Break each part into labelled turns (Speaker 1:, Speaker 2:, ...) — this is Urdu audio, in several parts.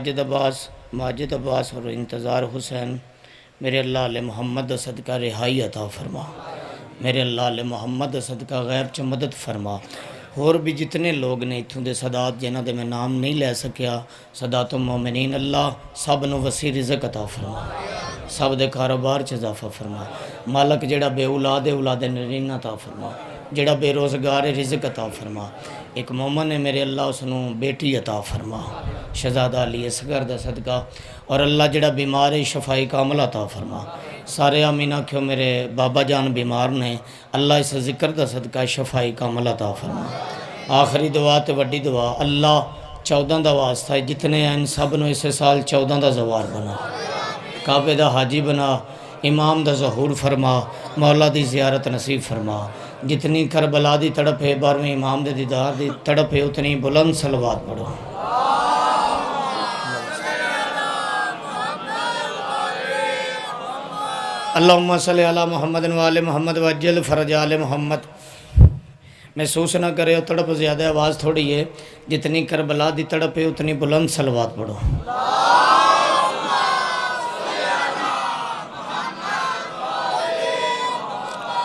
Speaker 1: ماجد عباس اور انتظار حسین میرے اللہ علیہ محمد دا صدقہ رہائی عطا فرما، میرے اللہ علیہ محمد دا صدقہ غیب چ مدد فرما۔ اور بھی جتنے لوگ نے اتھوں دے صدات جنہاں دے میں نام نہیں لے سکیا، صدات المومنین اللہ سب نو وسیع رزق عطا فرما، سب دے کاروبار چ اضافہ فرما۔ مالک جڑا بے اولاد اولاد نرین عطا فرما، جڑا بے روزگار رزق عطا فرما۔ ایک مومن ہے میرے اللہ اس نو بیٹی عطا فرما، شہزادہ علی اصغر دا صدقہ، اور اللہ جڑا بیمار ہے شفائی کامل عطا فرما۔ سارے آمین آکھو میرے بابا جان بیمار نے، اللہ اس ذکر دا صدقہ شفائی کامل عطا فرما۔ آخری دعا تے وڈی دعا، اللہ 14 دا واسطہ ہے جتنے ہیں سب نو اس سال 14 دا زوار بنا، کعبے دا حاجی بنا، امام دا ظہور فرما، مولا دی زیارت نصیب فرما۔ جتنی کربلا دی تڑپ ہے 12ویں امام دے دیدار دی تڑپ ہے اتنی بلند صلوات پڑھو۔ اللہم صلی علی محمد و آل محمد وجل فرج آل محمد۔ محسوس نہ کرے تڑپ زیادہ آواز تھوڑی ہے، جتنی کربلا دی تڑپ ہے اتنی بلند صلوات پڑھو۔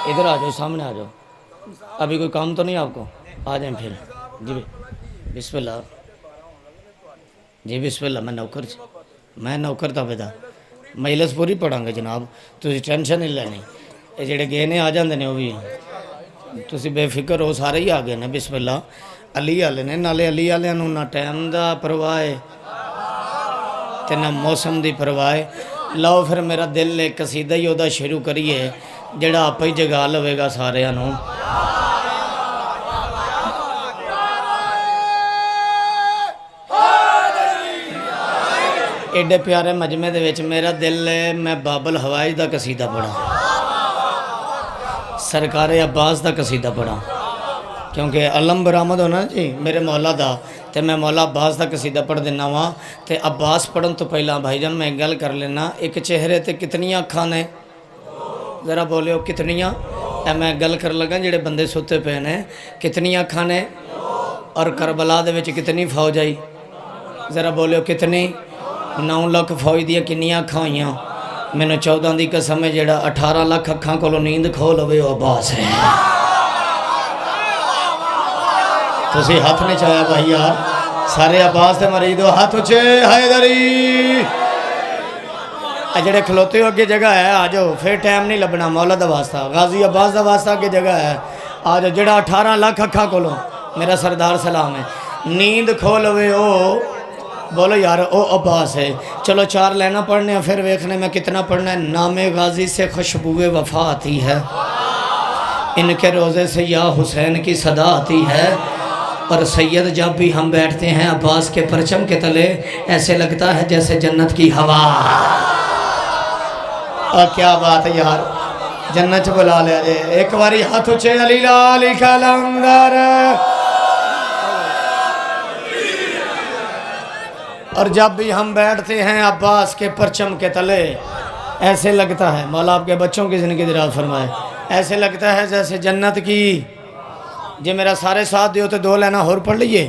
Speaker 1: ادھر آ جاؤ، سامنے آ جاؤ، ابھی کوئی کام تو نہیں آپ کو؟ آ جائیں پھر جی بسم اللہ، جی بسم اللہ۔ میں نوکر تھا بیدا مجلس پوری پڑھاں گا جناب، تسی ٹینشن نہیں لینی، یہ جڑے گئے نے آ جاندے نے وہ بھی تسی بے فکر ہو، سارے ہی آ گئے نے۔ بسم اللہ۔ علی والے نے، نالے علی والے نو نہ ٹائم دا پرواہ ہے تے نہ موسم دی پرواہ ہے۔ لو پھر میرا دل ایک قصیدہ ہی دا شروع کریے جڑا آپ ہی جگا لوے گا سارے انہوں۔ ایڈے پیارے مجمع دے وچ میرا دل ہے میں بابل ہوائی دا قصیدہ پڑھا، سرکار عباس دا قصیدہ پڑھا، کیونکہ علم برآمد ہونا جی میرے مولا دا، تے میں مولا عباس دا قصیدہ پڑھ دینا وا۔ تے عباس پڑھن تو پہلا بھائی جان میں گل کر لینا، ایک چہرے تے کتنی اکھاں نے؟ ذرا بولے ہو کتنیاں؟ اے میں گل کر لگا جڑے بندے ستے پے نے، کتنی اکھاں نے؟ اور کربلا دے وچ کتنی فوج آئی؟ ذرا بولے ہو کتنی؟ 9 لاکھ فوج دیا کنیاں اکھاں ہوئیاں؟ میں نے 14 دی قسم ہے جڑا 18 لاکھ اکھاں کو نیند کھو لوے وہ عباس ہے۔ تسی ہاتھ نہیں چاہیا بھائی یار، سارے عباس دے مرید ہو، ہاتھ اچھے حیدری۔ جڑے کھلوتے ہو اگے جگہ ہے آ جاؤ، پھر ٹائم نہیں لبنا، مولا دا واسطہ غازی عباس دا واسطہ اگے جگہ ہے آ جاؤ۔ جڑا 18 لاکھ اکھاں کولو میرا سردار سلام ہے، نیند کھو لوے او بولو یار او عباس ہے۔ چلو 4 لینا پڑھنے ہیں، پھر ویکھنے میں کتنا پڑھنا ہے۔ نام غازی سے خوشبوئے وفا آتی ہے، ان کے روزے سے یا حسین کی صدا آتی ہے، اور سید جب بھی ہم بیٹھتے ہیں عباس کے پرچم کے تلے ایسے لگتا ہے جیسے جنت کی ہوا۔ اور کیا بات ہے یار، جنت بلا لے جے ایک باری ہاتھ اچھے علی لالی کلندر۔ اور جب بھی ہم بیٹھتے ہیں عباس کے پرچم کے تلے ایسے لگتا ہے، مولا آپ کے بچوں کی زندگی دراز فرمائے، ایسے لگتا ہے جیسے جنت کی۔ جی میرا سارے ساتھ دیو تو 2 لینا اور پڑھ لیے۔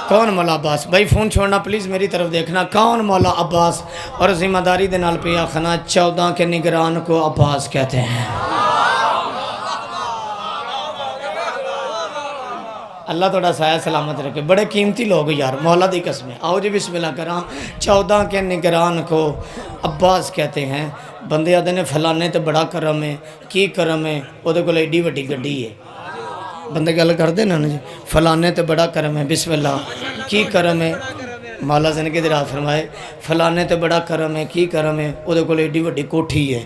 Speaker 1: کون مولا عباس؟ بھائی فون چھوڑنا پلیز میری طرف دیکھنا، کون مولا عباس؟ اور ذمہ داری دے نال پہ آخنا 14 کے نگران کو عباس کہتے ہیں۔ اللہ توڑا سایہ سلامت رکھے، بڑے قیمتی لوگ یار، مولا دی قسم ہے۔ آؤ جی بسم اللہ کرام۔ 14 کے نگران کو عباس کہتے ہیں۔ بندے آدھے نے فلانے تے بڑا کرم ہے، کی کرم ہے؟ وہ دے کو ایڈی وڈی گڈی ہے، بندے گل کر دے نا جی، فلانے تے بڑا کرم ہے، بسم اللہ کی کرم ہے؟ مولا زندگی دراز فرمائے، فلانے تے بڑا کرم ہے، کی کرم ہے؟ وہ دے کو ایڈی وڈی کوٹھی ہے۔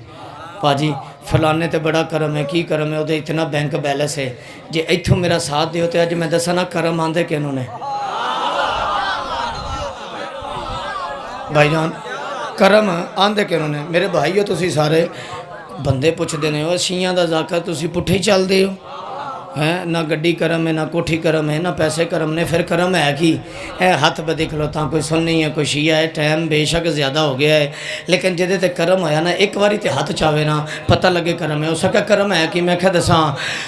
Speaker 1: پاجی فلانے تے بڑا کرم ہے، کی کرم ہے؟ وہ دے اتنا بینک بیلنس ہے۔ جی ایتھوں میرا ساتھ دیو تے اج میں دسنا کرم آندے کہ انہوں نے بھائی جان کرم آندے کہ انہوں نے؟ میرے بھائیو تسی سارے بندے پوچھ دینے ہو شیعہ دا ذاکر تسی پٹھے ہی چل دے ہو ہیں، نہ گڈی کرم ہے، نہ کوٹھی کرم ہے، نہ پیسے کرم نے، پھر کرم ہے کی؟ اے ہاتھ پہ دیکھ لو تاں کوئی سننی ہے کوئی شیعہ ہے، ٹائم بے شک زیادہ ہو گیا ہے، لیکن جدے تے کرم ہویا نا ایک واری تے ہاتھ چاہوے نا پتہ لگے کرم ہے۔ اس کا کرم ہے کہ میں کہہ دساں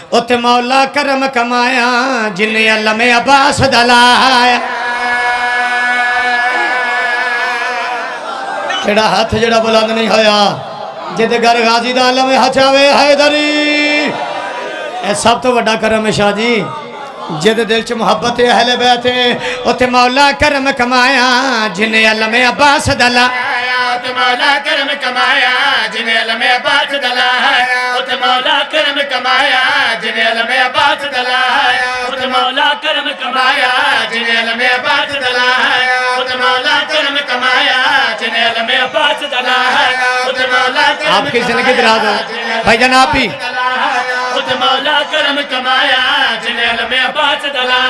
Speaker 1: اوتے مولا کرم کمایا جن علم عباس دلایا، کیڑا ہاتھ جڑا بلند نہیں ہویا جدے گھر غازی دا عالم ہچاوے حیدری اے سب تو بڑا کرم ہے شاہ جی جدے دل چ محبت اہل بیت اوتے مولا کرم کمایا جنہیں علم عباس دلا اوتے مولا کرم کمایا جنہیں علم عباس دلا اوتے مولا کرم کمایا جنہیں علم عباس دلا اوتے مولا کرم کمایا جنہیں علم عباس دلا اوتے مولا کرم کمایا جنہیں علم عباس دلا اوتے مولا آپ کی زندگی دراز ہو بھائی جناب بھی اوتے مولا کرم کمایا جنہیں علم عباس دلا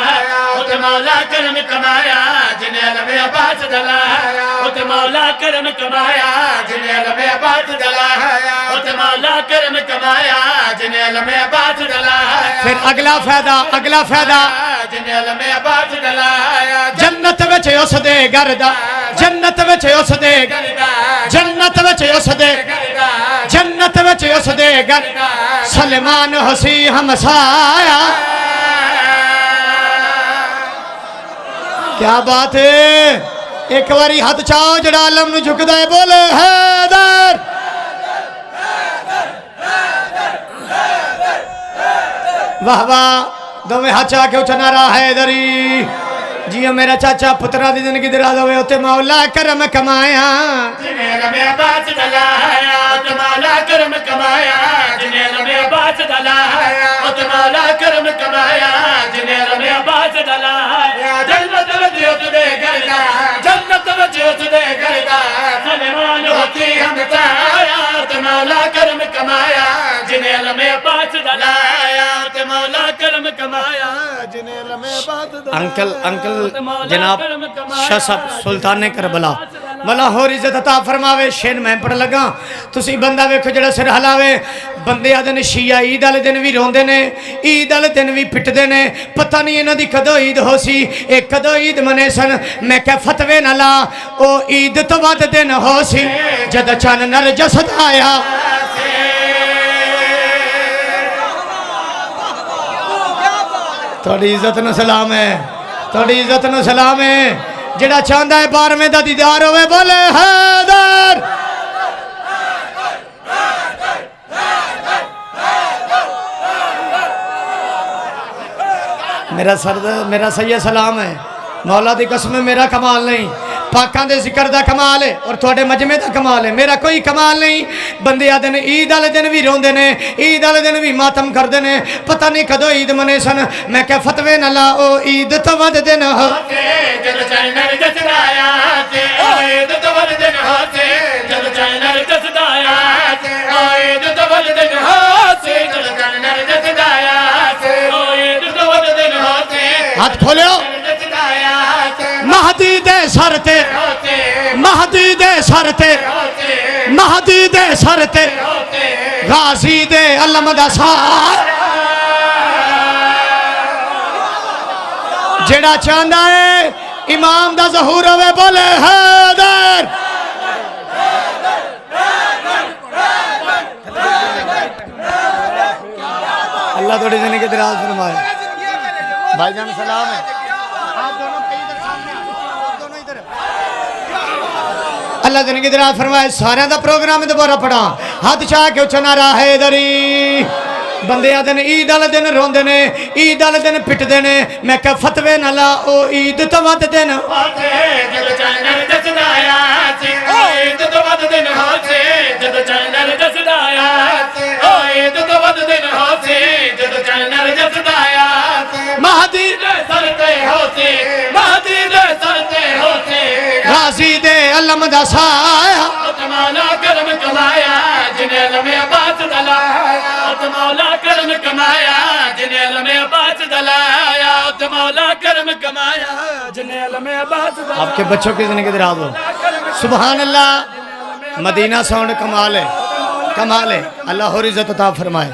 Speaker 1: اوتے مولا کرم کمایا جنہیں علم عباس دلا اوتے مولا کرم کمایا جنہیں علم عباس دلا اوتے مولا کرم کمایا جنہیں علم عباس دلا پھر اگلا فائدہ جنہیں علم عباس دلا جنت وچ اس دے گردا جنت وچ اس دے گردا جنت وچ اس دے گردا جنت وچ اس دے گردا سلمان حسی ہمسایا کیا بات ہے ایک واری ہاتھ چاہو جڑا عالم نو جھک دائے بولے حیدر واہ واہ دو میں ہاتھ چاہ کے اچھنا رہا حیدری جیو میرا چاچا پترہ دی زندگی دراز ہوئے ہوتے مولا کرم کمایا جنہیں علم عباس دلا ہوتے مولا کرم کمایا جنہیں علم عباس دلا ہوتے مولا کرم کمایا جنہیں علم عباس دلا جنت وجہ تدے گردا جنت وجہ تدے گردا سلمان ہوتی ہم تایا ہوتے مولا کرم کمایا جنہیں علم عباس دلا ہوتے مولا کرم کمایا جنہیں علم عباس دلا انکل جناب شاہ صاحب سلطان کربلا مولا ہور عزت عطا فرماوے شین میں پڑھ لگا تسی بندہ ویکھو جڑا سر ہلاوے بندے آدھن شیعہ عید والے دن بھی روندے نے عید والے دن بھی پٹدے نے پتہ نہیں انہاں دی کدو عید ہو سی ایک کدو عید منے سن میں کہ فتوے نہ لا او عید تو ود دن ہو سی جد چن نرجس آیا تھوڑی عزت نو سلام ہے تھوڑی عزت نو سلام ہے جڑا چاندہ ہے 12ویں دا دیدار ہوئے بولے حیدر میرا سید سلام ہے مولا دی قسم میرا کمال نہیں پاکاں دے ذکر دا کمال ہے اور تھوڑے مجمع دا کمال ہے میرا کوئی کمال نہیں بندے آدھے نے عید والے دن بھی روندے نے عید والے دن بھی ماتم کردے نے پتہ نہیں کدو عید منے سن میں کہ فتوے نہ لا او عید تو ود دن ہو جد چینر جسدایا او عید تو ود دن ہو جد چینر جسدایا او عید تو ود دن ہو جد چینر جسدایا او عید تو ود دن ہو ہاتھ کھولیو مہدی دے سر تے مہدی دے سر تے مہدی دے سر تے غازی دے علم دا سار جڑا چاندہ ہے امام دا ظہور ہوئے بولے حیدر اللہ توڑی زندگی دراز فرمائے بھائی جان سلام ہے اللہ زندگی دراز فرمائے سارے دا پروگرام دوبارہ پڑھا ہاتھ چاہ کے اچھنا رہا حیدری بندے آدھن عید والے دن روندے نے عید والے دن پٹدے نے میں کہ فتوے نہ لا او عید تو ود دن جد چینر جسدایا او عید تو ود دن ہو جد چینر جسدایا او عید تو ود دن ہو جد چینر جسدایا مہدی دے سر تے ہوتے مہدی دے سر تے ہوتے غازی دے علم دا سایا مولا کرم کمایا جنہیں علم عباس دلا مولا کرم کمایا جنہیں علم عباس دلایا مولا کرم کمایا جنہیں علم عباس دلایا آپ کے بچوں کی زندگی دراز ہو سبحان اللہ مدینہ ساؤنڈ کمال ہے کمال ہے اللہ اور عزت عطا فرمائے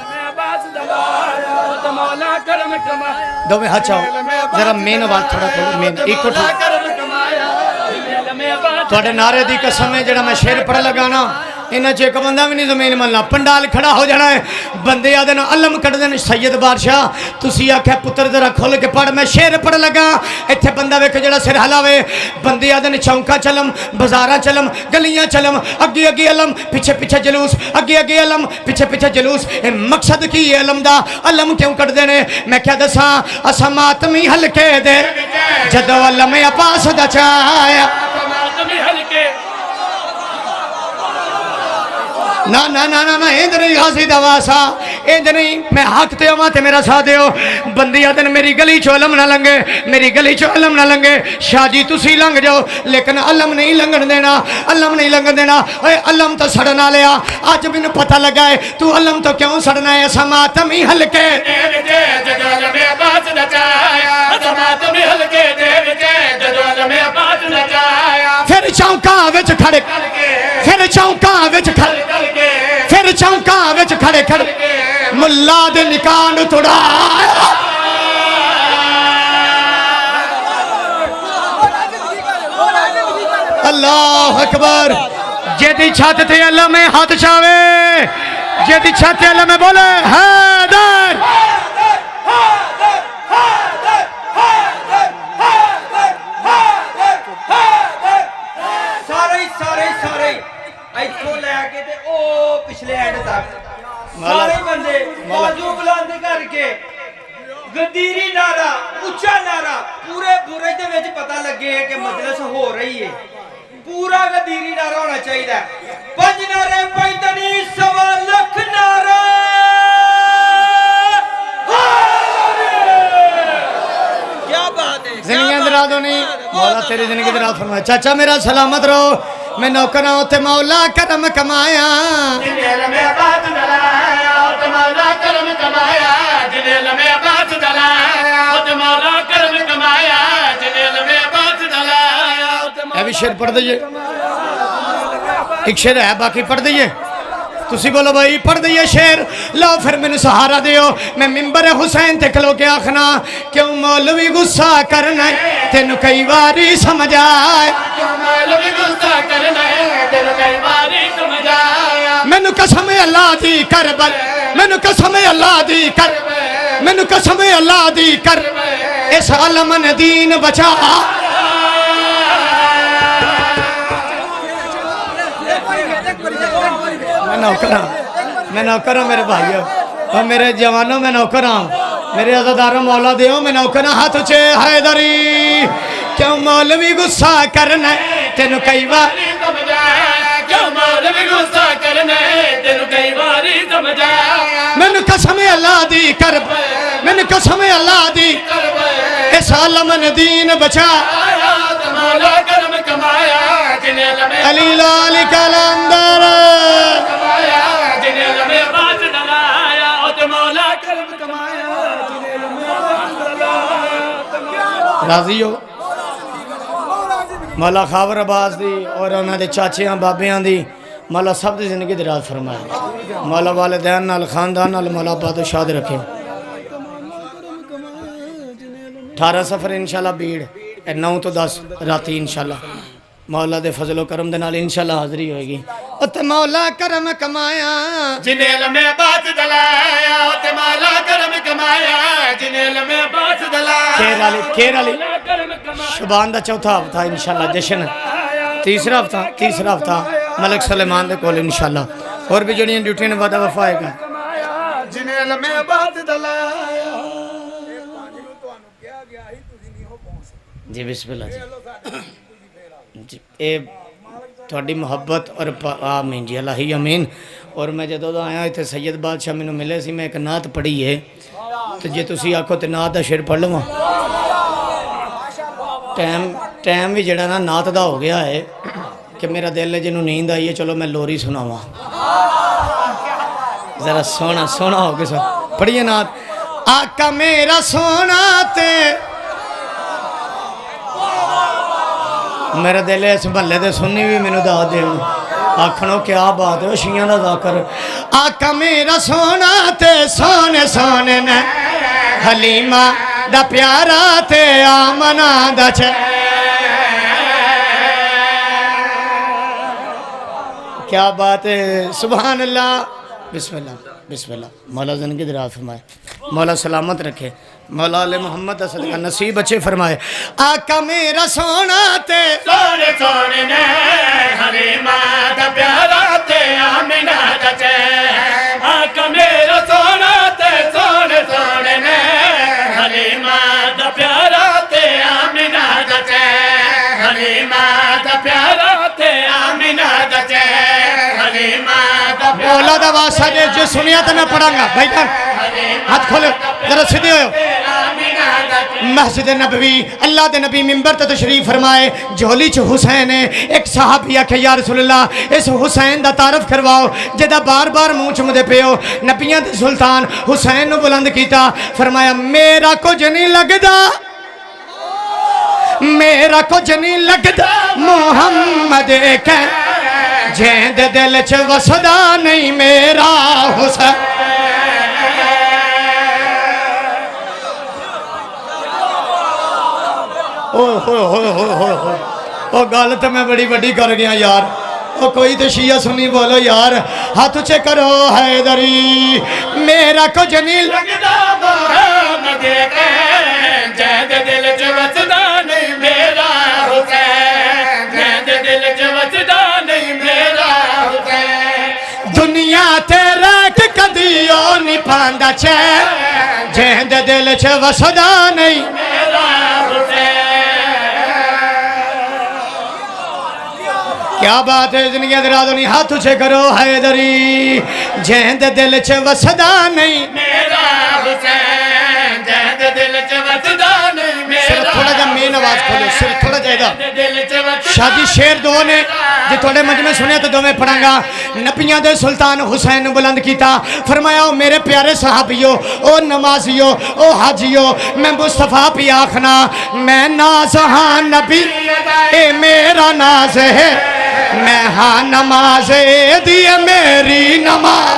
Speaker 1: دو میں ہاتھ چاہو ذرا مین آواز تھوڑا تھوڑا مین ایک کو تھوڑا تھوڑے نعرے دی قسم ہے جڑا میں شیر پڑھ لگانا انہاں چ ایک بندہ بھی نہیں زمین ملنا پنڈال کھڑا ہو جانا ہے بندے آدھے علم کٹ دین سید بادشاہ تسی آکھیا پتر ذرا کھول کے پڑھ میں شعر پڑھ لگا ایتھے بندہ ویکھ جڑا سر ہلاوے بندے آدھے چونکا چلم بازاراں چلم گلیاں چلم اگے اگے علم پیچھے پیچھے جلوس اگے اگے علم پیچھے پیچھے جلوس اے مقصد کی ہے علم دا علم کیوں کٹ دینے میں کیا دساں اساں ماتمی ہلکے دے جدو علم عباس دا چایا نا نا نا نا نا ایند نہیں غازی دواسا ایند نہیں میں حق تے ہوں تے میرا ساتھ دیو بندی آدن میری گلی چو علم نہ لنگے میری گلی چو علم نہ لنگے شاہ جی تسی لنگ جاؤ لیکن علم نہیں لنگن دینا علم نہیں لنگن دینا اے علم تو سڑنا لیا آج بھی نو پتہ لگا ہے تو علم تو کیوں سڑنا ہے سماتمی ہلکے پھر چونکاں وچ کھڑے پھر چونکاں وچ کھڑے پھر چونکاں وچ کھڑے کھڑے ملا دے نکان توڑایا اللہ اکبر جیدی چھت تے علم میں ہاتھ چاوے جیدی چھت تے علم میں بولے حیدر
Speaker 2: پچھلے اینڈ تک سارے بندے موضوع بلاندے کر کے گدیری نعرہ اچھا نعرہ پورے برج دے وچ پتہ لگے کہ مجلس ہو رہی ہے پورا گدیری نعرہ ہونا چاہیے پنج نعرے پینتنی سوا لکھ نعرہ کیا بات ہے
Speaker 1: زندگی دراز ہونی مولا تیری زندگی دراز فرمائے چاچا میرا سلامت رہو میں نوکرہ ہوتے مولا کرم کمایا
Speaker 2: جنہیں علم عباس دلایا ہوتے مولا کرم کمایا جنہیں علم عباس دلایا ہوتے مولا کرم کمایا جنہیں علم عباس دلایا
Speaker 1: اے بھی شیر پڑھ دیئے ایک شیر ہے باقی پڑھ دیئے تسی بولو بھائی پڑھ دیئے شیر لاؤ پھر میں نے سہارا دیو میں ممبر حسین تے کھلو کے آخنا کیوں مولوی غصہ کرنا ہے تینو کئی باری سمجھ آئے
Speaker 2: کیوں مولوی غصہ کرنا ہے تینو کئی باری سمجھ آیا
Speaker 1: میں نو قسم اللہ دی کربل میں نو قسم اللہ دی کربل میں نو قسم اللہ دی کربل اس علم نے دین بچا میں نوکر ہوں میرے بھائیوں اور میرے جوانوں میں نوکر ہوں میرے عزاداروں مولا دیوں میں نوکر ہوں ہاتھ اچھے حیدری کیوں مولوی غصہ کرنا ہے تینو کئی باری
Speaker 2: سمجھایا کیوں مولوی غصہ کرنا ہے تینو کئی باری سمجھایا
Speaker 1: میں نے قسم اللہ دی کرب میں نے قسم اللہ دی اس عالم نے دین بچا
Speaker 2: مولا کرم کمایا جنہیں علم
Speaker 1: علی لالی کلندر
Speaker 2: کمایا جنہیں علم عباس دلایا اور مولا کرم کمایا جنہیں علم عباس دلایا
Speaker 1: راضی ہو مولا خاور عباس دی اور انہاں دے چاچیاں بابیاں دی مولا سب دی زندگی دراز فرمائے مولا والدین نال خاندان نال مولا باد و شاد رکھے 18 سفر انشاءاللہ بیڑ 9 تو 10 راتی انشاءاللہ مولا دے فضل و کرم دے نال انشاءاللہ حاضری ہوئے گی اتے مولا کرم کمایا
Speaker 2: جنہیں علم عباس دلایا اتے مولا کرم کمایا جنہیں علم عباس دلایا
Speaker 1: کیر علی شبان دا چوتھا ہفتہ انشاءاللہ جشن تیسرا ہفتہ ملک سلیمان دے کول انشاءاللہ اور بھی جڑیاں ڈیوٹیاں وعدہ وفائے گا
Speaker 2: جنہیں علم عباس دلایا
Speaker 1: جی بسم اللہ جی اے تھوڑی محبت اور آمین جی اللہ ہی امین اور میں جدو آیا تھے سید بادشاہ میں ملے سی میں ایک نعت پڑھی ہے تو جی تسی آکھو تے نعت دا شعر پڑھ لوں ٹائم بھی جڑا نا نعت دا ہو گیا ہے کہ میرا دل ہے جنہوں نیند آئی ہے چلو میں لوری سناواں ذرا سونا ہو کے سو پڑھیے نعت آقا میرا سونا تے میرے دل اس محلے دے سننی بھی مینوں دا دے آکھنو کیا بات ہے شیعہ دا ذکر آقا میرا سونا تے سونے سونے نے حلیمہ دا پیارا تے آمنہ دا کیا بات ہے، سبحان اللہ، بسم اللہ بسم اللہ۔ مولا زندگی دراز فرمائے، مولا سلامت رکھے، مولا علی محمد صدقہ نصیب اچھے فرمائے۔ آقا میرا سونا تے
Speaker 3: سونے سونے نے حلیمہ دا پیارا تے آمینہ دا چین، آقا میرا سونا تے سونے سونے نے حلیمہ دا پیارا تے آمینہ دا چین، حلیمہ دا پیارا تے آمینہ دا چین، حلیمہ دا پیارا
Speaker 1: مولا دا واسطہ دے جو سنیا تو میں پڑھاں گا بھائی جان، ہاتھ کھولو ذرا سیدھے ہوئے۔ مسجد نبوی اللہ دے نبی منبر تے تشریف فرمائے، جھولی چ حسین ہے۔ ایک صحابی آکھے یا رسول اللہ اس حسین دا تعارف کرواؤ جدا بار بار منہ چ مدے پیو۔ نبیاں دے سلطان حسین نو بلند کیتا، فرمایا میرا کچھ نہیں لگدا، میرا کچھ نہیں لگدا محمد کہ جیند دل چ وسدا نہیں میرا حسین۔ او گل تو میں بڑی بڑی کر گیا یار، او کوئی تو شیعہ سنی بولو یار، ہاتھ اچھے کرو حیدری، میرا کچھ نہیں
Speaker 3: لگدا محمد کہ جیند دل چ وسدا نہیں میرا حسین، جیند دل چ وسدا نہیں میرا حسین،
Speaker 1: دنیا تے رکھ کدیو نہیں پاندا چین، جیند دل چ وسدا نہیں
Speaker 3: میرا حسین۔
Speaker 1: کیا بات ہے، زندگی درازو نہیں، ہاتھ اچھے کرو حیدری، جیند دل چ وسدا نہیں
Speaker 3: میرا حسین، جیند دل چ وسدا نہیں میرا،
Speaker 1: صرف تھوڑا جا مین آواز کھولو، صرف تھوڑا جائدہ
Speaker 3: دل چ وسدا
Speaker 1: شادی شیر دو نے جی تھوڑے مجمع سنے تو دو میں پڑھاں گا۔ نبیاں دے سلطان حسین نے بلند کیتا، فرمایا او میرے پیارے صحابیو، او نمازیو، او حاجیو، میں مصطفیٰ پی آخنا، میں ناز ہاں نبی اے میرا ناز ہے، میں ہاں نماز دیئے میری نماز۔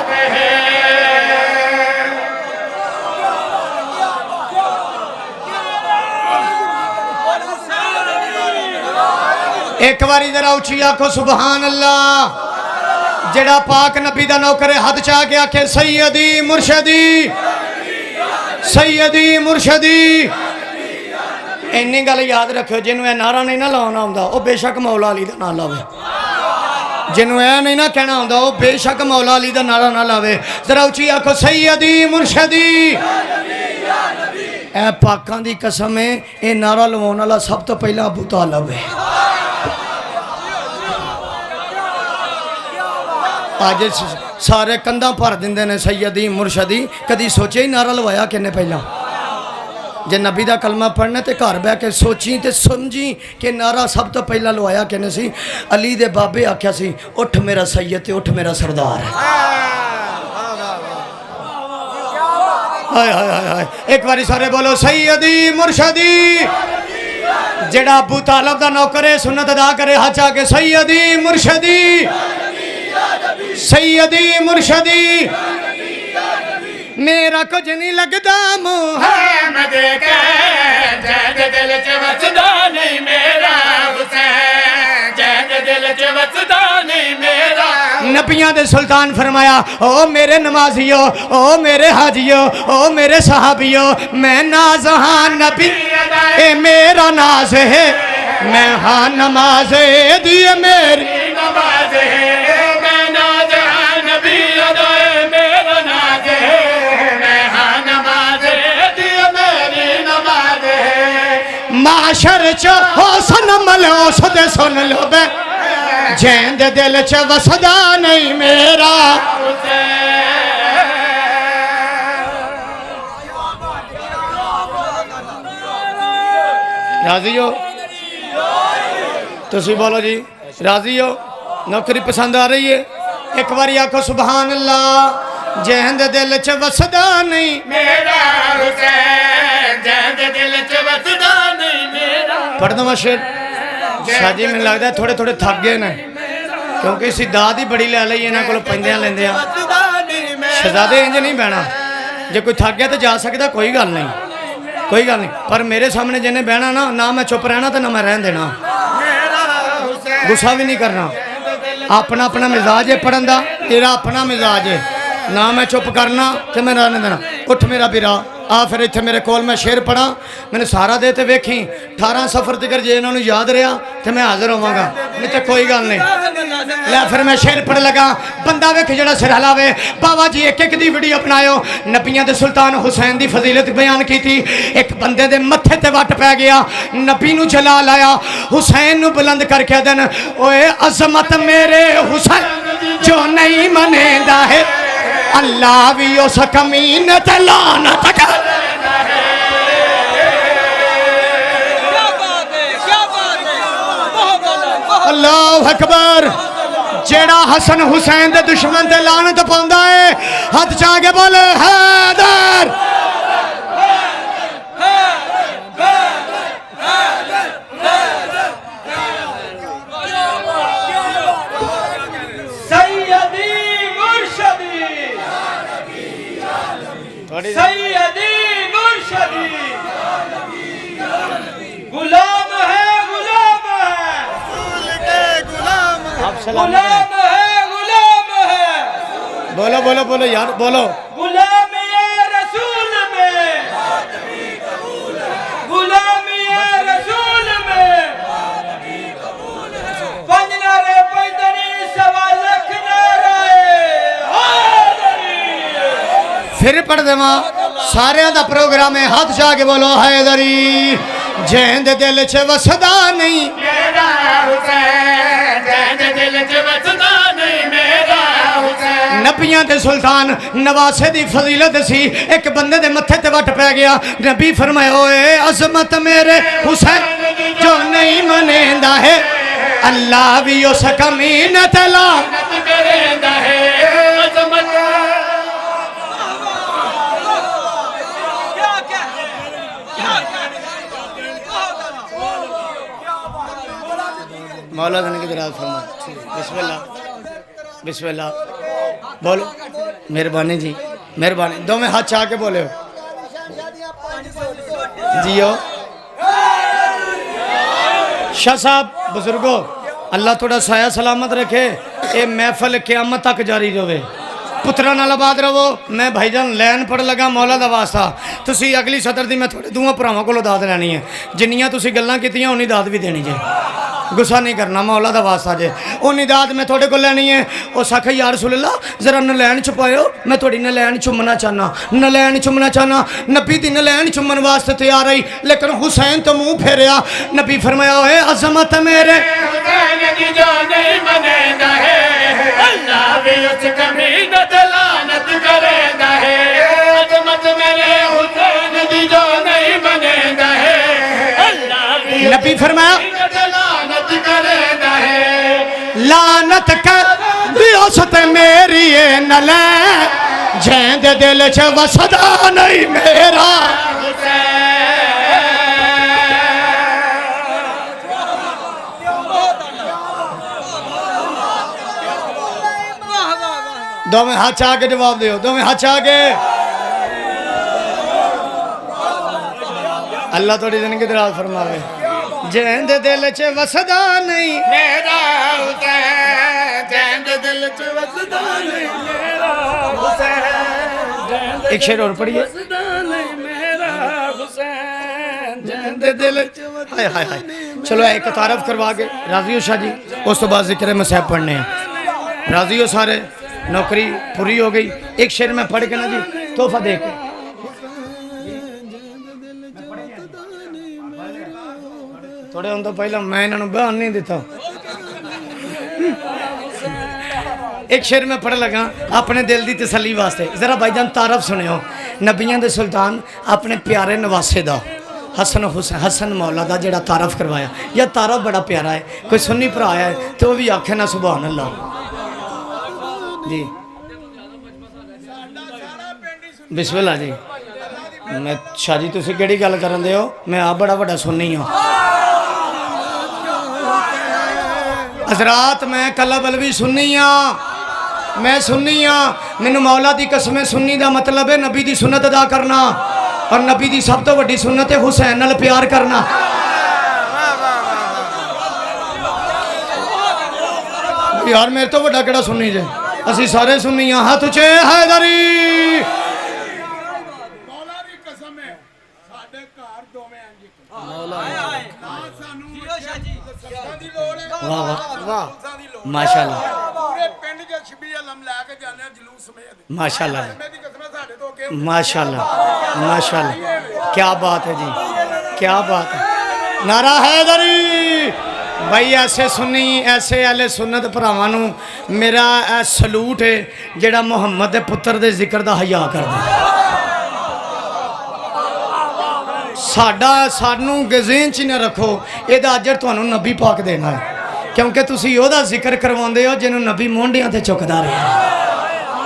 Speaker 1: ایک باری ذرا اچھی آکھو سبحان اللہ، جڑا پاک نبی دا نوکر ہاتھ چاہ کے آکھے سیدی مرشدی سیدی مرشدی۔ اینی گل یاد رکھو، جنہوں اے نعرہ نہیں نہ لانا ہوندا او بے شک مولا علی دا نام لاوے، جنہوں اے نہیں نہ کہنا ہوندا او بے شک مولا علی دا نعرہ نہ لاوے۔ ذرا اچھی آکھو سیدی مرشدی۔ اے پاکاں دی قسم ہے، اے نعرہ لواؤن والا سب تو پہلا ابو طالب ہے۔ آج سارے کندھاں پر دیندے نے سیدی مرشدی، کدی سوچے ہی نعرہ لوایا کنے پہلا؟ جے نبی دا کلمہ پڑھنے تے گھر بیٹھ کے سوچیں تے سمجھیں کہ نعرہ سب تو پہلا لوایا کنے سی؟ علی دے بابے آکھیا سی اٹھ میرا سید تے اٹھ میرا سردار۔ ہائے ہائے ہائے ہائے، ایک باری سارے بولو سیدی مرشدی۔ جڑا ابو طالب دا نوکر ہے سنت ادا کرے ہاتھ چاہ کے سیدی مرشدی سیدی مرشدی۔ میرا کچھ نہیں لگدا
Speaker 3: محمد کہ جیند دل چ وسدا نہیں میرا حسین، جیند دل چ وسدا نہیں میرا۔
Speaker 1: نبیاں دے سلطان فرمایا او میرے نمازیو، او میرے حاجیو، او میرے صحابیو، میں ناز ہاں نبی اے میرا ناز ہے، میں ہاں نماز دیئے میری
Speaker 3: نماز ہے، میں ناز ہاں نبی ادائے میرا ناز ہے، میں ہاں نماز دیئے میری نماز ہے۔
Speaker 1: معاشر چو ہو سنم لو سدے سن لو بے، جیند دل چ وسدا نہیں میرا راضی ہو؟ تسی بولو جی راضی ہو؟ نوکری پسند آ رہی ہے؟ ایک باری آکھو سبحان اللہ، جیند دل چ وسدا نہیں
Speaker 3: میرا حسین، جیند دل چ وسدا نہیں میرا۔
Speaker 1: پڑھ دوں شیر شاہ جی، میں لگتا ہے تھوڑے تھوڑے تھک گئے نا، کیونکہ اسی داد ہی بڑی لے لئی انہاں کولوں پیندیاں لیندیاں۔ شہزادے انج نہیں بہنا، جے کوئی تھک گیا تو جا سکتا، کوئی گل نہیں کوئی گل نہیں، پر میرے سامنے جنہیں بہنا نا، نہ میں چپ رہنا تو نہ میں رہن دینا، غصہ بھی نہیں کرنا۔ اپنا اپنا مزاج ہے پڑھن دا تیرا اپنا مزاج ہے نہ میں چپ کرنا تے میں رہنے دینا اٹھ میرا بیرا آ پھر اتنے میرے کول میں شعر پڑھا میں نے سارا دے تے ویکھی 18 سفر تکر جے انہوں نے یاد رہا تے میں حاضر ہوں گا نہیں تے کوئی گل نہیں لے پھر میں شعر پڑھ لگا بندہ ویکھ جڑا سر ہلاوے بابا جی ایک ایک دی ویڈیو اپنایو نبیاں دے سلطان حسین دی فضیلت بیان کی تھی ایک بندے دے متھے تے وٹ پہ گیا نبی نو جلال آیا حسین نو بلند کر کے دن اوے عظمت میرے حسین جو نہیں منیندا ہے اللہ بھی اس کمین تے لعنت کر اللہ اکبر جیڑا حسن حسین دے دشمن تے لعنت پاوندا ہے ہاتھ چا کے بول حیدر
Speaker 2: سیدی مرشدی غلام ہے غلام ہے غلام ہے
Speaker 1: بولو بولو بولو یار بولو
Speaker 2: غلام یہ رسول میں غلام یہ رسول میں پنج نعرے پیدری سوا لکھ نعرے
Speaker 1: پھر پڑھ دے ماں سارے دا پروگرام ہے ہاتھ چاہ کے بولو حیدری جہند دل چھ وسدا نہیں
Speaker 3: میرا حسین جہند دل چ وسدا نہیں میرا حسین
Speaker 1: نبیاں دے سلطان نواسے دی فضیلت سی ایک بندے دے متھے تے وٹ پہ گیا نبی فرمائے ہوئے عظمت میرے حسین جو نہیں منیندا ہے اللہ بھی اس کمین تے لعنت
Speaker 3: کریندا ہے عظمت
Speaker 1: مولا دن کی دراز فرمائے بسم اللہ بسم اللہ بولو مہربانی جی مہربانی دو میں ہاتھ چاہ کے بولے ہو جیو شاہ صاحب بزرگو اللہ تھوڑا سایہ سلامت رکھے اے محفل قیامت تک جاری رہے پترہ نال آباد رہو میں بھائی جان لین پڑھ لگا مولا دا واسطہ تسی اگلی صدر دی میں تھوڑے دوہاں پراواں کولوں داد لینی ہے جنیاں تسی گلاں کیتیاں انہی داد بھی دینی جے گسا نہیں کرنا مولا دا واسطہ جے انہی داد میں تھوڑے کو لینی ہے او ساکھا یا رسول اللہ ذرا نلین چھپائیو میں تھوڑی نلین چمنا چاہنا نبی دی نلین چمن واسطے تیار آئی لیکن حسین تو منہ پھیریا نبی فرمایا ہوئے عظمت میرے
Speaker 3: حسین دی جو نہیں منیندا ہے اللہ بھی اس کمین تے لعنت کریندا ہے عظمت میرے حسین دی جو نہیں منیندا ہے اللہ بھی
Speaker 1: نبی فرمایا
Speaker 3: لعنت کریندا ہے
Speaker 1: لعنت کر دیوست میری نلے جہند دل چھ وسدا نہیں میرا دو میں ہاتھ چاہ کے جواب دیو دو میں ہاتھ چاہ کے اللہ توڑی زندگی دراز فرماوے جہند دل چھ وسدا نہیں
Speaker 3: میرا حسین جہند دل چ وسدا نہیں میرا حسین
Speaker 1: ایک شعر اور پڑھیے
Speaker 3: وسدا نہیں میرا حسین
Speaker 1: جہند دل ہائے ہائے ہائے چلو ایک تعارف کروا کے راضی ہو شاہ جی اس تو بعد ذکر مصحف پڑھنے ہیں راضی ہو سارے نوکری پوری ہو گئی ایک شعر میں پڑھ کے نا جی تحفہ دے کے تھوڑے ہوں تو پہلا میں انہوں بیان نہیں دیتا ایک شعر میں پڑھ لگا اپنے دل دی تسلی واسطے ذرا بھائی جان تعارف سنے ہو نبیاں دے سلطان اپنے پیارے نواسے دا حسن مولا دا جڑا تعارف کروایا یا تعارف بڑا پیارا ہے کوئی سنی پر آیا ہے تو وہ بھی آنکھیں نا سبحان اللہ جی بسم اللہ جی میں شاہ جی تسی کیڑی گل کرن دے ہو میں آپ بڑا بڑا سننی ہوں حضرات میں کلا بلوی سننی ہوں میں سننی ہوں مینو مولا دی قسمیں سننی دا مطلب ہے نبی دی سنت ادا کرنا اور نبی دی سب تو بڑی سنت ہے حسین نال پیار کرنا یار میرے تو بڑا کہڑا سنی جے اسی سارے سنی ہاں ہاتھ اچے حیدری
Speaker 4: مولا دی قسم ہے ساڈے گھر دوویں انج مولا نا سانو صدقہ دی لوڑ ہے
Speaker 1: واہ واہ واہ
Speaker 4: دی لوڑ
Speaker 1: ماشاءاللہ
Speaker 4: پورے پنڈ کے شبیر علم لے کے جانے جلوس سمیت
Speaker 1: ماشاءاللہ
Speaker 4: میری قسم ہے ساڈے تو کہ
Speaker 1: ماشاءاللہ ماشاءاللہ کیا بات ہے جی کیا بات ہے نعرہ حیدری بھائی ایسے سنی ایسے اہل سنت بھراواں نوں میرا اے سلوٹ ہے جڑا محمد دے پتر دے ذکر دا حیا کردا سانوں ذہن چ نہ رکھو یہ اجر تانوں نبی پاک دینا ہے کیونکہ تسی ਉਹਦਾ ذکر کرواندے ہو جنوں نبی مونڈیاں تے چکدا رہیا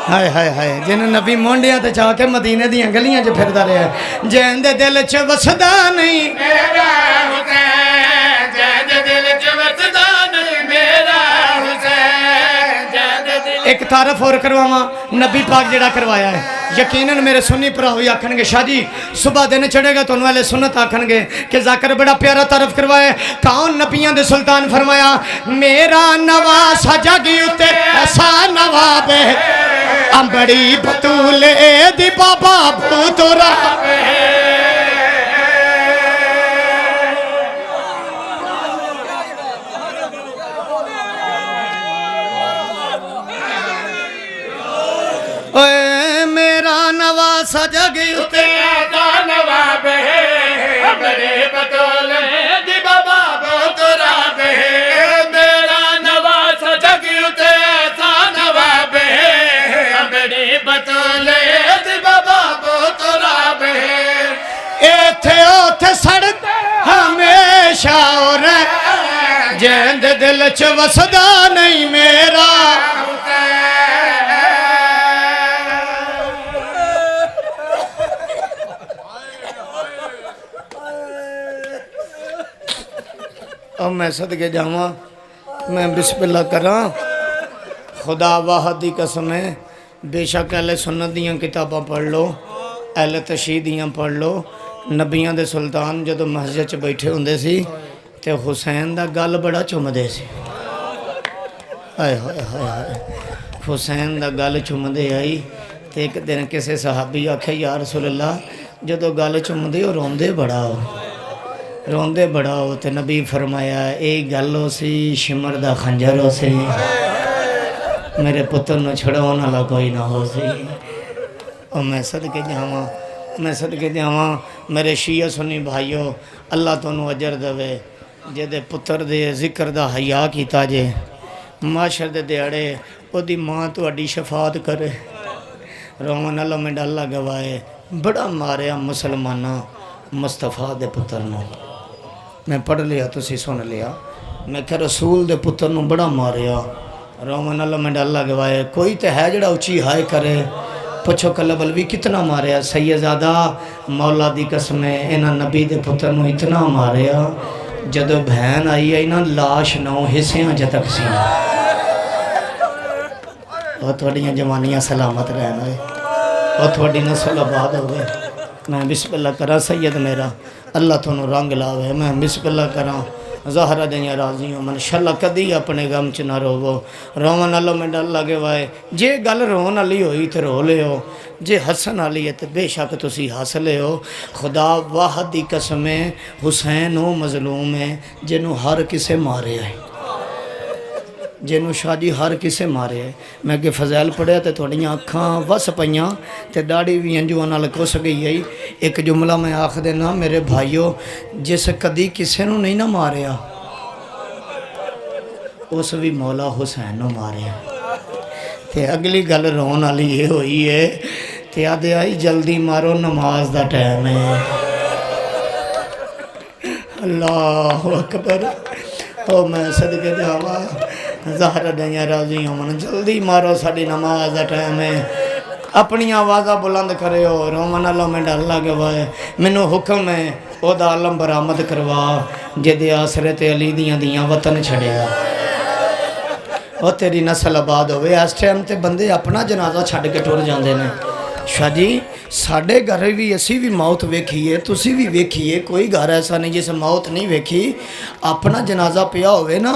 Speaker 1: ہائے ہائے ہائے جنوں نبی مونڈیاں تے جا کے مدینے دیاں گلیاں 'چ پھردا رہیا جین دے دل 'چ وسدا نہیں
Speaker 3: میرا حسین جد دل چ وسدا نہیں میرا حسین جد دل
Speaker 1: ایک تعارف اور کرواواں نبی پاک جڑا کروایا ہے یقیناً میرے سنی بھرا ہوئی آکھن گے شاہ جی صبح دن چڑھے گا تو اہل سنت آکھن گے کہ ذاکر بڑا پیارا تعارف کروایا کون نبیاں دے سلطان فرمایا میرا نواز جگی اتے ایسا نواب ہے امبڑی بطولے دی بابا بھوتورا میرا نواز جگی اتے
Speaker 3: ایسا نواب ہے بڑے بطولے دی بابا بہتراب ہے میرا نواز جگیوتے ایسا نواب ہے بڑے بطولے دی بابا بہتراب ہے
Speaker 1: ایتھے اوتھے سڑک ہمیشہ ہو رہے جیند دل چ وسدا نہیں میرا اب میں صدقے جاواں میں بسم اللہ کراں خدا واحد دی قسم ہے بے شک اہل سنت دیاں کتاباں پڑھ لو اہل تشیع دیاں پڑھ لو نبیاں دے سلطان جدو مسجد چ بیٹھے ہوندے سی تے حسین دا گل بڑا چومدے سی ہائے ہائے ہائے ہائے حسین دا گل چومدے آئی تے ایک دن کسے صحابی آکھے یا رسول اللہ جدو گل چومدے ہو روندے بڑا ہو روندے بڑا ہو تے نبی فرمایا اے گل ہو سی شمر دا خنجر ہو سی میرے پتر نو چھڑاؤن والا کوئی نہ ہو سی اور میں صدقے جاواں میرے شیعہ سنی بھائیو اللہ تانوں اجر دے جے پتر دے ذکر دا حیا کیتا جے معاشر دے دیاڑے او دی ماں تہاڈی شفاعت کرے رومن اللہ میں ڈالا گوائے بڑا ماریا مسلمانہ مصطفیٰ دے پتر نو میں پڑھ لیا تسی سن لیا میں کہ رسول دے پتر نو بڑا ماریا رومن اللہ میں ڈالا گوائے کوئی تے ہے جڑا اچھی ہائے کرے پچھو کلب الوی کتنا ماریا سیدزادہ مولا دی قسم ہے انہاں نبی دے پتر نو اتنا ماریا جدو بہن آئی ہے انہاں لاش نو حصیاں جا تقسیم اور تھوڑیاں جوانیاں سلامت رہنا ہے اور تھوڑی نسل آباد ہوئے میں بسم اللہ کرا سید میرا اللہ تھونوں رنگ لاوے میں بسم اللہ کرا زہرہ دیاں راضی ہوں من شاء اللہ کدی اپنے غم چ نہ روو روون والوں میں ڈر لگے وائے جے گل رون والی ہوئی تے رو لے ہو جے ہسن والی ہے تے بے شک تسی ہس لے ہو خدا واحد دی قسم ہے حسین وہ مظلوم ہے جنوں ہر کسے مارے ہے جنوں شاہ جی ہر کسے مارے ہے میں کہ فضائل پڑھیا تے تھوڑیاں اکھاں وس پیاں تے داڑھی بھی انجو نال کس گئی ہے ایک جملہ میں آکھ دینا میرے بھائیو جس کدی کسے نو نہیں نہ ماریا اس بھی مولا حسین نو ماریا تے اگلی گل رون والی یہ ہوئی ہے تے آدھے آئی جلدی مارو نماز دا ٹائم ہے اللہ اکبر او میں صدقے جاواں زہرہ دیاں راضی ہوں جلدی مارو ساڑی نماز دا ٹائم ہے اپنی آوازہ بلند کرے ہو رومن اللہ میں ڈر لگے وائے منو حکم ہے او دا علم برآمد کروا جدے آسرت علی دیاں وطن چھڑیا او تیری نسل آباد ہوئے اس ٹائم تے بندے اپنا جنازہ چھڑ کے ٹور جاندے نے شاہ جی ساڑھے گھر بھی اسی بھی موت ویکھیے تسی بھی ویکھیے کوئی گھر ایسا نہیں جسے موت نہیں ویکھی اپنا جنازہ پیا ہوئے نا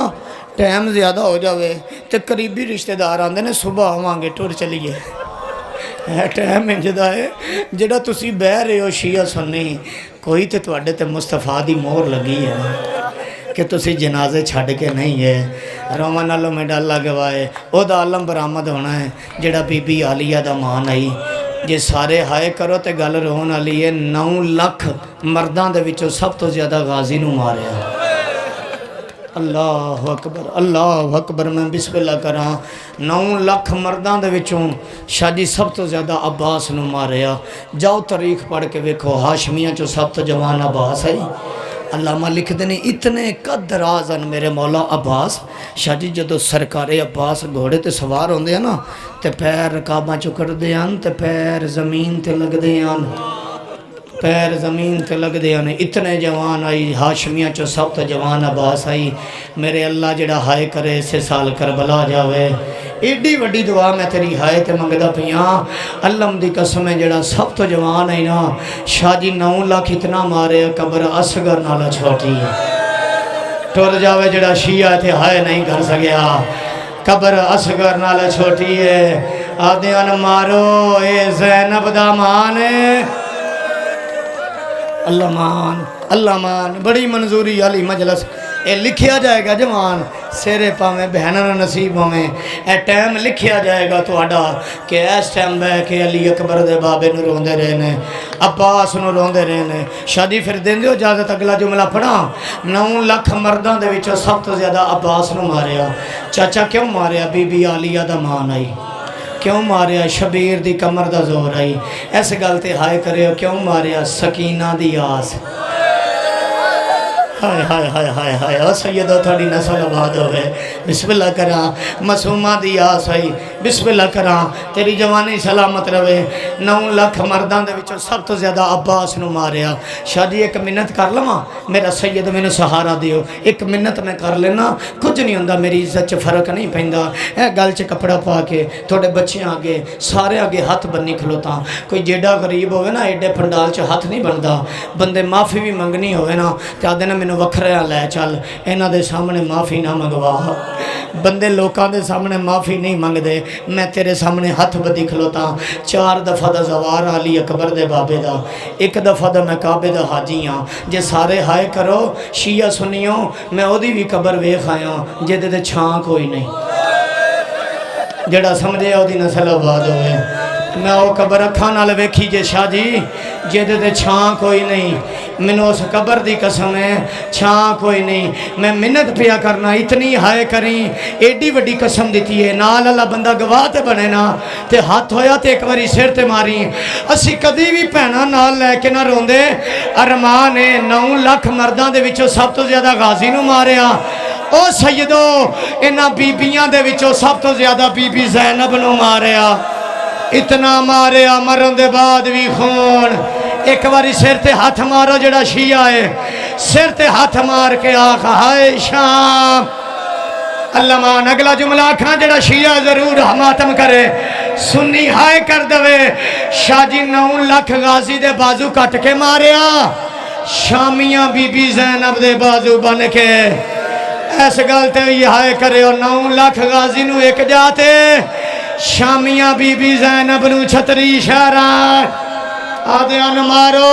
Speaker 1: ٹائم زیادہ ہو جاوے تو قریبی رشتہ دار آندے نے صبح آواਂਗੇ ٹر چلیے ٹائم انجدا ہے جڑا تسی بہ رہے ہو شیعہ سنی کوئی تے تواڈے تے مصطفیٰ دی مہر لگی ہے کہ تسی جنازے چھڈ کے نہیں ہے روما نالوں میں ڈالا گوائے او دا عالم برآمد ہونا ہے جڑا بی بی عالیہ دا مان آئی جے سارے ہائے کرو تے گل رون والی ہے 9 لاکھ مرداں دے وچوں سب تو زیادہ غازی نو ماریا اللہ اکبر میں بسم اللہ کراں 9 لاکھ مرداں دے وچوں شاہ جی سب تو زیادہ عباس نو ماریا جاؤ تاریخ پڑھ کے ویکھو ہاشمیاں چوں سب تو جوان عباس ہے علامہ لکھ دینے اتنے قدر آزن میرے مولا عباس شاہ جی جدو سرکار عباس گھوڑے تے سوار ہوندے ہیں نا تے پیر رکاباں چکر دے ہیں تے پیر زمین تے لگ دے ہیں پیر زمین تے لگ دے ہیں اتنے جوان آئی ہاشمیاں چو سب تو جوان عباس آئی میرے اللہ جڑا ہائے کرے اسے سال کربلا جاوے ایڈی وڈی دعا میں تیری ہائے تے منگدہ پیاں اللہ دی قسم ہے جڑا سب تو جوان آئی نا شاہ جی 9 لاکھ اتنا مارے قبر اصغر نالا چھوٹی ٹور جاوے جڑا شیعہ تے ہائے نہیں کر سکیا قبر اصغر نالا چھوٹی ہے آدھیان مارو اے زینب دا مان اللہ مان بڑی منظوری علی مجلس اے لکھیا جائے گا جوان سیرے پاویں بہنوں نصیب ہویں اے ٹائم لکھیا جائے گا تو اڈا کہ اس ٹائم بے کہ علی اکبر دے بابے نو روندے رہنے عباس نو روندے رہنے شادی پھر دین دیو اجازت اگلا جملہ پڑھا 9 لاکھ مرداں دے وچوں سب تو زیادہ عباس نو ماریا چاچا کیوں ماریا بی بی عالیہ دا مان آئی کیوں ماریا شبیر دی کمر دا زور آئی ایسے گلتے ہائے کرے ہو کیوں ماریا سکینہ دی آس ہائے ہائے ہائے ہائے ہائے او سیدو تھوڑی نسل آباد ہوئے بسم اللہ کراں معصومہ دی آس آئی بسم اللہ کراں تیری جوانی سلامت روے 9 لاکھ مردان دے وچوں سب تو زیادہ عباس نو ماریا شاہ جی ایک منت کر لما میرا سید میں نے سہارا دیو ایک منت میں کر لینا کچھ نہیں ہوندہ میری عزت چ فرق نہیں پہندہ اے گل چ کپڑا پا کے تھوڑے بچے آگے سارے آگے ہاتھ بننی کھلوتا کوئی جیڑا غریب ہوئے نا ایڈے پھنڈال چ ہاتھ نہیں بندہ بندے معافی بھی منگنی ہوئے نا تے آدھے نا میں وکھریا لے چل اینا دے سامنے معافی نہ منگوا بندے لوکاں دے سامنے معافی نہیں منگ دے میں تیرے سامنے ہاتھ بدی کھلوتا 4 دفعہ دا زوار علی اکبر دے بابے دا 1 دفعہ دا میں کعبے دا حاجی ہاں جے سارے ہائے کرو شیعہ سنیوں میں او دی بھی قبر ویکھ آیا جے دے تے چھاں کوئی نہیں جڑا سمجھے او دی نسل آباد ہوئے میں او قبر اکھاں نال ویکھی جے شاہ جی جے دے تے چھاں کوئی نہیں منو اس قبر دی قسم ہے چھاں کوئی نہیں میں منت پیا کرنا اتنی ہائے کریں ایڈی وڈی قسم دیتی ہے نال اللہ بندہ گواہ تے بنے نا تے ہاتھ ہویا تے ایک باری سر تے ماری اسی کدی بھی پہنا نال لے کے نہ روندے ارمان 9 لاکھ مرداں دے وچوں سب تو زیادہ غازی نو ماریا او سیدو انہاں بیبیاں دے وچوں سب تو زیادہ بی بی زینب نو ماریا اتنا ماریا مرن دے بعد بھی خون ایک باری سر تے ہاتھ مارو جڑا شیعہ ہے سر تے ہاتھ مار کے آخا ہائے شام اللہ مان اگلا جملہ آکھاں جڑا شیعہ ضرور ماتم کرے سنی ہائے کر دوے شاہ جی 9 لاکھ غازی دے بازو کٹ کے ماریا شامیاں بی بی زینب دے بازو بن کے ایسے گلتے ہوئی ہائے کرے اور 9 لاکھ غازی نو ایک جاتے شامیاں بی بی زینب نو چھتری شہران آدھیان مارو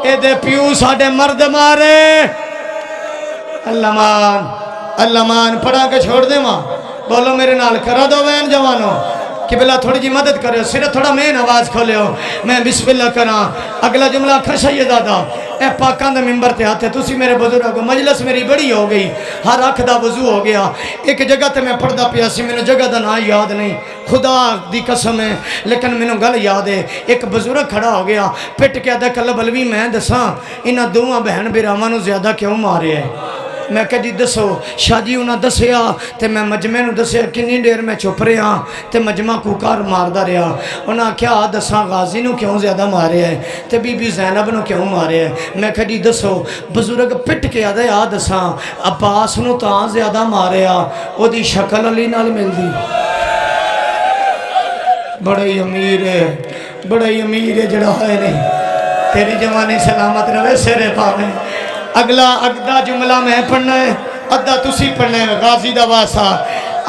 Speaker 1: اے دے پیو ساڑے مرد مارے اللہ مان پڑھا کے چھوڑ دے ماں بولو میرے نال کرا دو وین جوانوں کہ بلا تھوڑی جی مدد کرے صرف تھوڑا میں آواز کھولے ہو میں بسم اللہ کراں اگلا جملہ کھشائی دادا اے پاکان دا ممبر تے آتے تُسی میرے بزرگوں مجلس میری بڑی ہو گئی ہر آنکھ دا وضو ہو گیا ایک جگہ تے میں پڑھ دا پیاسی میں نے جگہ دا نا یاد نہیں خدا دی قسم ہے لیکن میں نے گل یاد ہے ایک بزرگ کھڑا ہو گیا پٹ کے آدھا کلب الوی میں دساں انہاں دوہاں بہن بیراواں نو زیادہ کیوں مارے ہیں میں کہا جی دسو شاہ جی انہاں دسیا تے میں مجمع نو دسیا کنی دیر میں چپ رہا تے مجمع کوکار ماردہ رہا انہاں کیا دساں غازی نو کیوں زیادہ مارے ہیں تے بی بی زینب نو کیوں مارے ہیں میں کہا جی دسو بزرگ پٹ کے آدھے دساں عباس نو تاں زیادہ مارے او دی شکل علی نال مل دی بڑی امیر ہے جڑا ہے نہیں تیری جوانی سلامت روے سرے پاویں اگلا جملہ میں پڑھنا ہے ادھا تسی پڑھنا ہے غازی دا واسا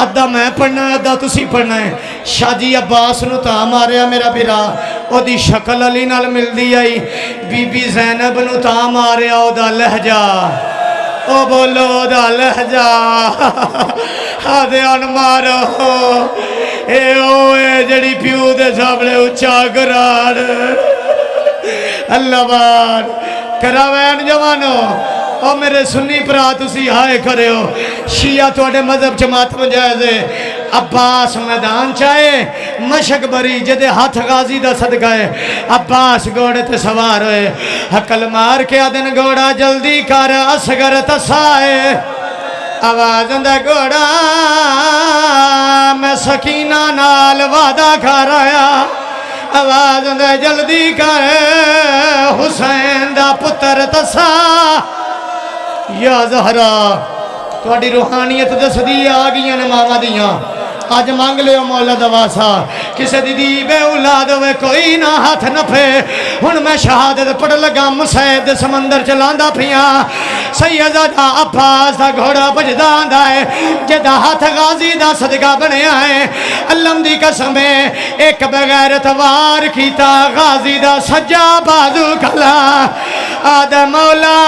Speaker 1: ادھا میں پڑھنا ہے ادھا تسی پڑھنا ہے شاہ جی عباس نو تا ماریا میرا بیرا او دی شکل علی نال مل دی آئی بی بی زینب نو تا ماریا او دا لہجہ او بولو او دا لہجہ آدھیان مارو اے او اے جڑی پیو دے سامنے اچھا گرار اللہ بار کراوین جوانو او میرے سنی پرا تسی ہائے کرے ہو شیعہ توڑے مذہب جماعت مجازے عباس میدان چاہے مشک بری جدے ہاتھ غازی دا صدقہ ہے عباس گوڑے تے سوار ہوئے حقل مار کے آدن گوڑا جلدی کر اصغر تسائے آواز اندہ گوڑا میں سکینہ نال وعدہ کھا رہا آواز اندہ جلدی کر حسین دا پتر تسا یا زہرا توڑی روحانیت دس دی آگیاں نے ماما دیاں آج مانگ لے مولا دواسا کسے دی بے اولاد ہوئے کوئی نہ ہاتھ نہ پھے ہن میں شہادت پڑھ لگا مسید سمندر چلاندہ پھیاں سیدہ عباس دا گھوڑا بجدان دائے جدہ ہاتھ غازی دا صدقہ بنے آئے علم دی قسمیں ایک بغیرت وار کیتا غازی دا سجا بازو کھلا آدھ مولا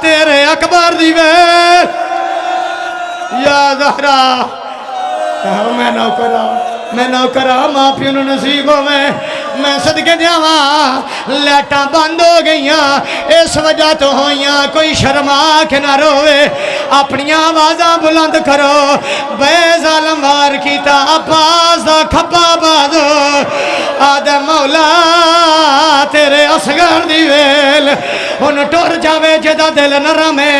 Speaker 1: تیرے اکبر دیوے یا زہرا میں نوکرا ماں پیوں نصیب ہوئے میں صدقے جاواں لیٹاں بند ہو گئیاں اس وجہ تو ہوئیاں کوئی شرما کے نہ روے اپنی آوازاں بلند کرو بے ظالم وار کیتا عباس دا کھپا بازو آدھے مولا تیرے اصغر دی ویل ان ٹور جاوے جدہ دل نرمے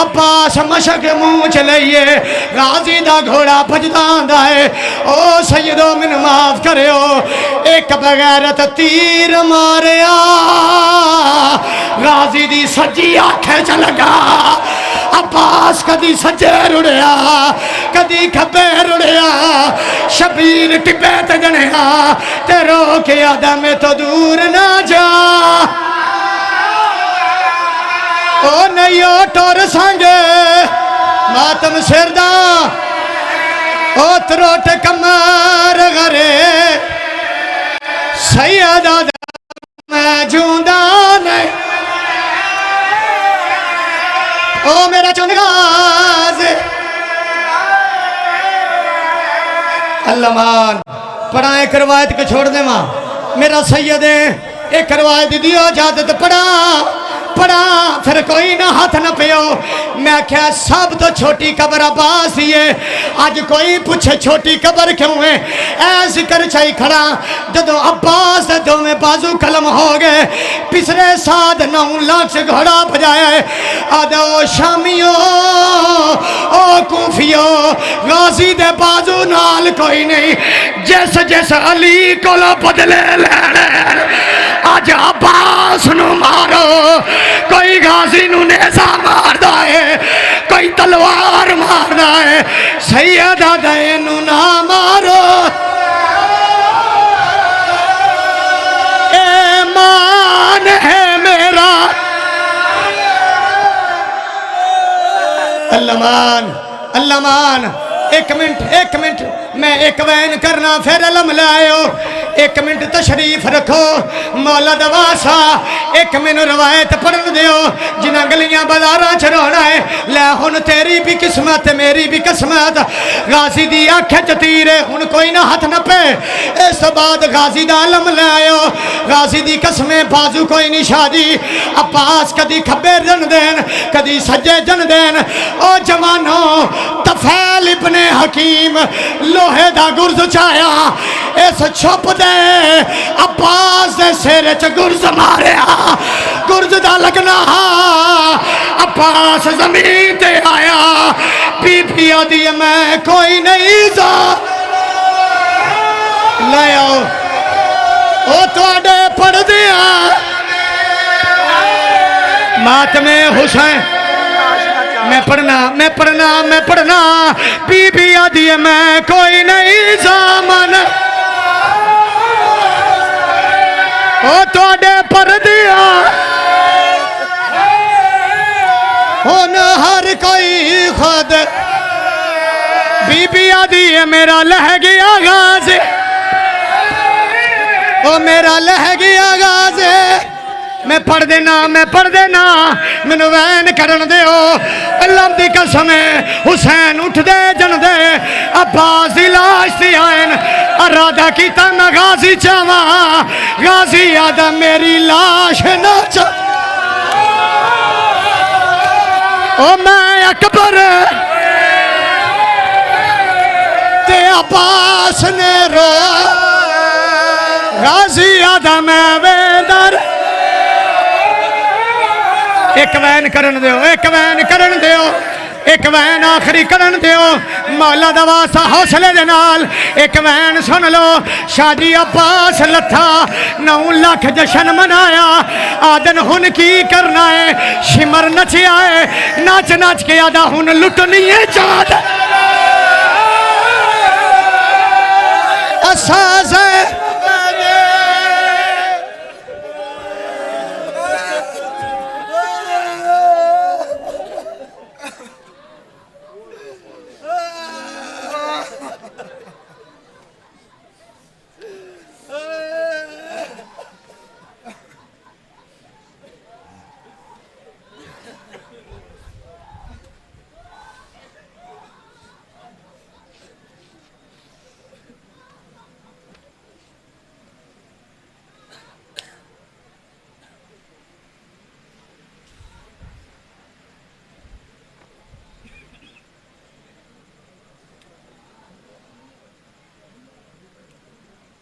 Speaker 1: عباس مشک منہ چلئیے غازی دا گھوڑا بجدان دائے او سیدو من معاف کرے ہو ایک بغیرت تیر ماریا غازی دی سجی آنکھیں چلگا عباس کدی سجے رڑیا کدی کھبے رڑیا شبیر ٹپے تجنیا تیرو کے آدم تو دور نہ جا او نیو ٹور سانگے ماتم سردہ او تروٹ کمار غرے سیدہ میں جوندان او میرا چنگاز اللہ مان پڑھا ایک روایت کو چھوڑ دے ماں میرا سید ایک روایت دیو جادت پڑھا پھر کوئی نہ ہاتھ نہ پیو میں کہا سب تو چھوٹی قبر عباس ہی ہے آج کوئی پوچھے چھوٹی قبر کیوں ہے اے ذکر چاہی کھڑا جدو عباس دو میں بازو کلم ہو گئے پسرے ساتھ 9 لاکھ سے گھوڑا بجایا ہے آدھو شامیوں او کوفیوں غازی دے بازو نال کوئی نہیں جیسے علی کو لو بدلے لینے آج عباس نو مارو کوئی غازی نو نیزہ مار دائے کوئی تلوار مار دائے سیدہ دینو نہ مارو ایمان ہے میرا اللہ مان ایک منٹ میں ایک وین کرنا پھر علم لائیو 1 منٹ تشریف رکھو مولا دواسا 1 منٹ روایت پڑھن دیو جنہ گلیاں بازاراں چرونا ہے لے ہن تیری بھی قسمت میری بھی قسمت غازی دی آنکھیں چتیرے ہن کوئی نہ ہاتھ نہ پہ اس بعد غازی دا علم لے آئیو غازی دی قسمیں بازو کوئی نہیں شادی عباس کدی کھبے جن دین کدی سجے جن دین او جوانو طفیل ابن حکیم لوہے دا گرز چایا اس چھپ دے عباس دے سیرے چ گرز ماریا گرز دا لگنا عباس زمین تے آیا بی بی آدھی میں کوئی نہیں جا لے آؤ او توڑے پڑھ دیا ماتم حسین میں پڑھنا بی بی آدھی میں کوئی نہیں زامن او توڑے پڑھ دیا
Speaker 3: ہن ہر کوئی خود بی بی آدھی ہے میرا لہ گیا آغاز او میرا لہ گیا آغاز میں پڑھ دینا مینوں وین کرن دیو اللہ دی قسم حسین اٹھ دے جن دے عباس دی لاش تے آئین ارادہ کیتا میں غازی چاواں غازی آدھا میری لاش نہ چا او میں اکبر تے عباس نے رو غازی آدھا میں ویندر ایک وین کرن دیو ایک وین آخری کرن دیو مولا دا واسطہ حوصلے دے نال ایک وین سن لو شاہ جی عباس لتھا 9 لاکھ جشن منایا آدن ہن کی کرنا ہے شمر نچیا ہے ناچ کے آدھا ہن لٹنی ہے چاند اساس ہے